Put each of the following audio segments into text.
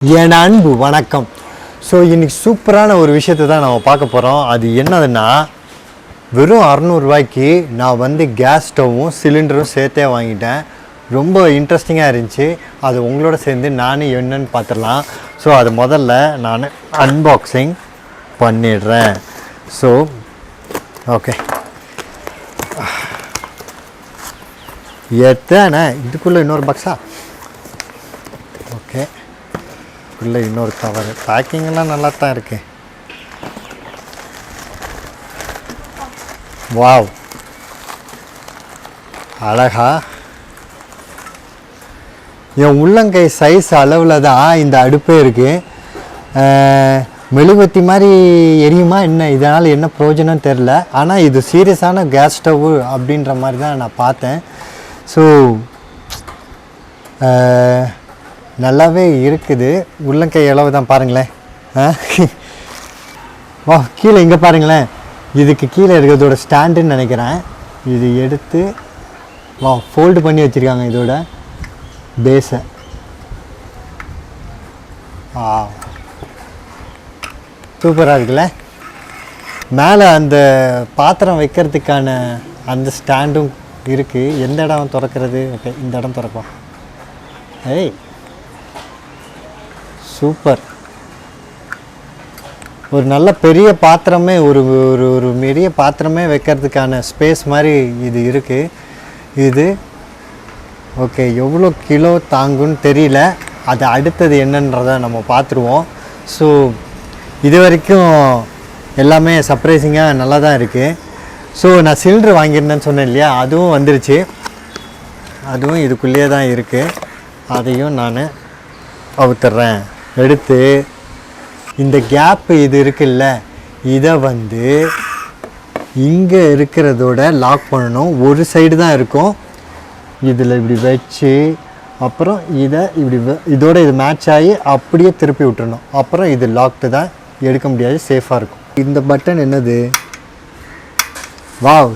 என் அன்பு வணக்கம். ஸோ இன்றைக்கி சூப்பரான ஒரு விஷயத்தை தான் நம்ம பார்க்க போகிறோம். அது என்னதுன்னா, வெறும் 600 ரூபாய்க்கு நான் வந்து கேஸ் ஸ்டவ்வும் சிலிண்டரும் சேர்த்தே வாங்கிட்டேன். ரொம்ப இன்ட்ரெஸ்டிங்காக இருந்துச்சு. அது உங்களோட சேர்ந்து நானும் என்னன்னு பார்த்துடலாம். ஸோ அது முதல்ல நான் அன்பாக்சிங் பண்ணிடுறேன். ஸோ ஓகே, எத்தனை இதுக்குள்ளே இன்னொரு பாக்ஸா? ஓகே, இல்லை இன்னொரு கவர். பேக்கிங்கெல்லாம் நல்லா தான் இருக்கு. வாவ், அழகா என் உள்ளங்கை சைஸ் அளவில் தான் இந்த அடுப்பே இருக்குது. மெழுகுவத்தி மாதிரி எரியுமா என்ன, இதனால் என்ன பிரயோஜனம் தெரில. ஆனால் இது சீரியஸான கேஸ் ஸ்டவ்வு அப்படின்ற மாதிரி தான் நான் பார்த்தேன். ஸோ நல்லாவே இருக்குது. உள்ளங்கை அளவு தான் பாருங்களேன். வா, கீழே இங்கே பாருங்களேன். இதுக்கு கீழே இருக்கிறதோட ஸ்டாண்டுன்னு நினைக்கிறேன். இது எடுத்து வா ஃபோல்டு பண்ணி வச்சுருக்காங்க இதோட பேஸை. சூப்பராக இருக்குல்ல. மேலே அந்த பாத்திரம் வைக்கிறதுக்கான அந்த ஸ்டாண்டும் இருக்குது. எந்த இடம் திறக்கிறது? ஓகே, இந்த இடம் திறப்போம். ஏய் சூப்பர். ஒரு நல்ல பெரிய பாத்திரமே, ஒரு ஒரு ஒரு பெரிய பாத்திரமே வைக்கிறதுக்கான ஸ்பேஸ் மாதிரி இது இருக்குது. இது ஓகே, எவ்வளோ கிலோ தாங்குன்னு தெரியல. அது அடுத்தது என்னன்றதை நம்ம பார்த்துருவோம். ஸோ இது வரைக்கும் எல்லாமே சர்ப்ரைசிங்காக நல்லா தான் இருக்குது. ஸோ நான் சிலிண்டர் வாங்கியிருந்தேன்னு சொன்னேன் இல்லையா, அதுவும் வந்துருச்சு. அதுவும் இதுக்குள்ளேயே தான் இருக்குது. அதையும் நான் அவுத்துறேன். எடுத்து இந்த கேப்பு இது இருக்குல்ல, இதை வந்து இங்கே இருக்கிறதோட லாக் பண்ணணும். ஒரு சைடு தான் இருக்கும். இதில் இப்படி வச்சு அப்புறம் இதை இப்படி இதோட இது மேட்ச் ஆகி அப்படியே திருப்பி விட்டுறணும். அப்புறம் இது லாக்டு தான், எடுக்க முடியாது, சேஃபாக இருக்கும். இந்த பட்டன் என்னது? வாவ்,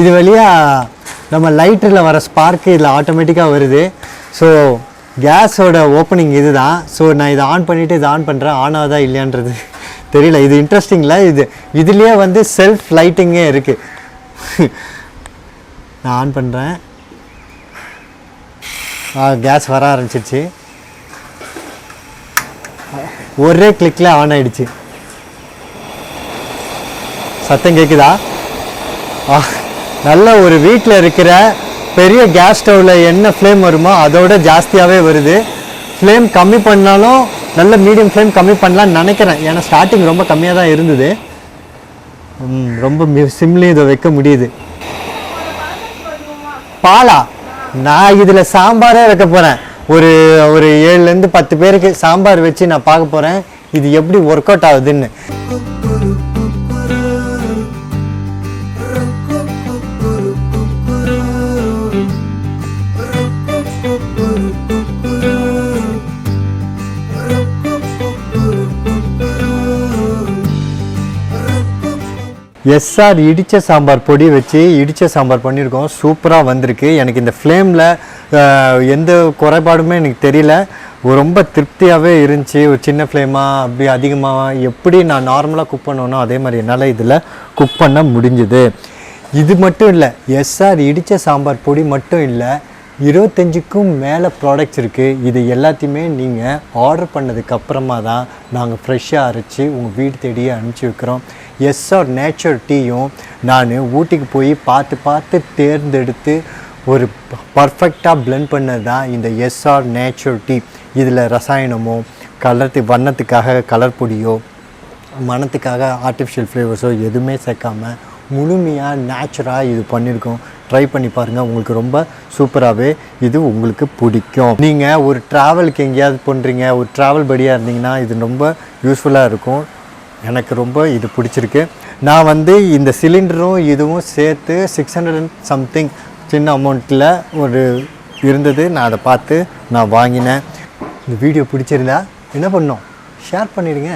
இது வழியாக நம்ம லைட்டரில் வர ஸ்பார்க்கு இதில் ஆட்டோமேட்டிக்காக வருது. ஸோ கேஸோட ஓப்பனிங் இது தான். ஸோ நான் இதை ஆன் பண்ணிவிட்டு இதை ஆன் பண்ணுறேன். ஆன் ஆகுதா இல்லையான்றது தெரியல. இது இன்ட்ரெஸ்டிங்கில் இதுலேயே வந்து செல்ஃப் லைட்டிங்கே இருக்குது. நான் ஆன் பண்ணுறேன். கேஸ் வர ஆரம்பிச்சிருச்சு. ஒரே கிளிக்கில் ஆன் ஆகிடுச்சு. சத்தம் கேட்குதா? நல்ல ஒரு வீட்டில் இருக்கிற பெரிய கேஸ் ஸ்டவ்வில் என்ன ஃப்ளேம் வருமோ அதோட ஜாஸ்தியாகவே வருது. ஃப்ளேம் கம்மி பண்ணாலும் நல்ல மீடியம் ஃப்ளேம் கம்மி பண்ணலான்னு நினைக்கிறேன். ஏன்னா ஸ்டார்டிங் ரொம்ப கம்மியாக தான் இருந்தது. ரொம்ப சிம்லேயும் இதை வைக்க முடியுது. பாலா, நான் இதில் சாம்பாரே வைக்க போகிறேன். ஒரு 7லேருந்து 10 பேருக்கு சாம்பார் வச்சு நான் பார்க்க போகிறேன் இது எப்படி ஒர்க் அவுட் ஆகுதுன்னு. எஸ்ஆர் இடித்த சாம்பார் பொடி வச்சு இடித்த சாம்பார் பண்ணியிருக்கோம். சூப்பராக வந்திருக்கு. எனக்கு இந்த ஃப்ளேமில் எந்த குறைபாடுமே எனக்கு தெரியல. ரொம்ப திருப்தியாகவே இருந்துச்சு. ஒரு சின்ன ஃப்ளேமாக அப்படி அதிகமாக எப்படி நான் நார்மலாக குக் பண்ணுவேனோ அதே மாதிரி என்னால் இதில் குக் பண்ண முடிஞ்சுது. இது மட்டும் இல்லை, எஸ்ஆர் இடித்த சாம்பார் பொடி மட்டும் இல்லை, 25க்கும் மேலே ப்ராடக்ட்ஸ் இருக்குது. இது எல்லாத்தையுமே நீங்கள் ஆர்டர் பண்ணதுக்கப்புறமா தான் நாங்கள் ஃப்ரெஷ்ஷாக அரைச்சி உங்கள் வீடு தேடியே அனுப்பிச்சி வைக்கிறோம். எஸ்ஆர் நேச்சுரல் டீயும் நான் ஊட்டிக்கு போய் பார்த்து தேர்ந்தெடுத்து ஒரு பர்ஃபெக்டாக பிளெண்ட் பண்ணது தான் இந்த எஸ்ஆர் நேச்சுரல் டீ. இதில் ரசாயனமோ வண்ணத்துக்காக கலர் பொடியோ மணத்துக்காக ஆர்டிஃபிஷியல் ஃப்ளேவர்ஸோ எதுவுமே சேர்க்காமல் முழுமையாக நேச்சுரலாக இது பண்ணியிருக்கோம். ட்ரை பண்ணி பாருங்கள், உங்களுக்கு ரொம்ப சூப்பராகவே இது உங்களுக்கு பிடிக்கும். நீங்கள் ஒரு ட்ராவலுக்கு எங்கேயாவது பண்ணுறீங்க, ஒரு ட்ராவல் படியாக இருந்தீங்கன்னா இது ரொம்ப யூஸ்ஃபுல்லாக இருக்கும். எனக்கு ரொம்ப இது பிடிச்சிருக்கு. நான் வந்து இந்த சிலிண்டரும் இதுவும் சேர்த்து 600 சம்திங் சின்ன அமௌண்ட்டில் ஒரு இருந்தது. நான் அதை பார்த்து நான் வாங்கினேன். இந்த வீடியோ பிடிச்சிருந்தா என்ன பண்ணோம்? ஷேர் பண்ணிடுங்க.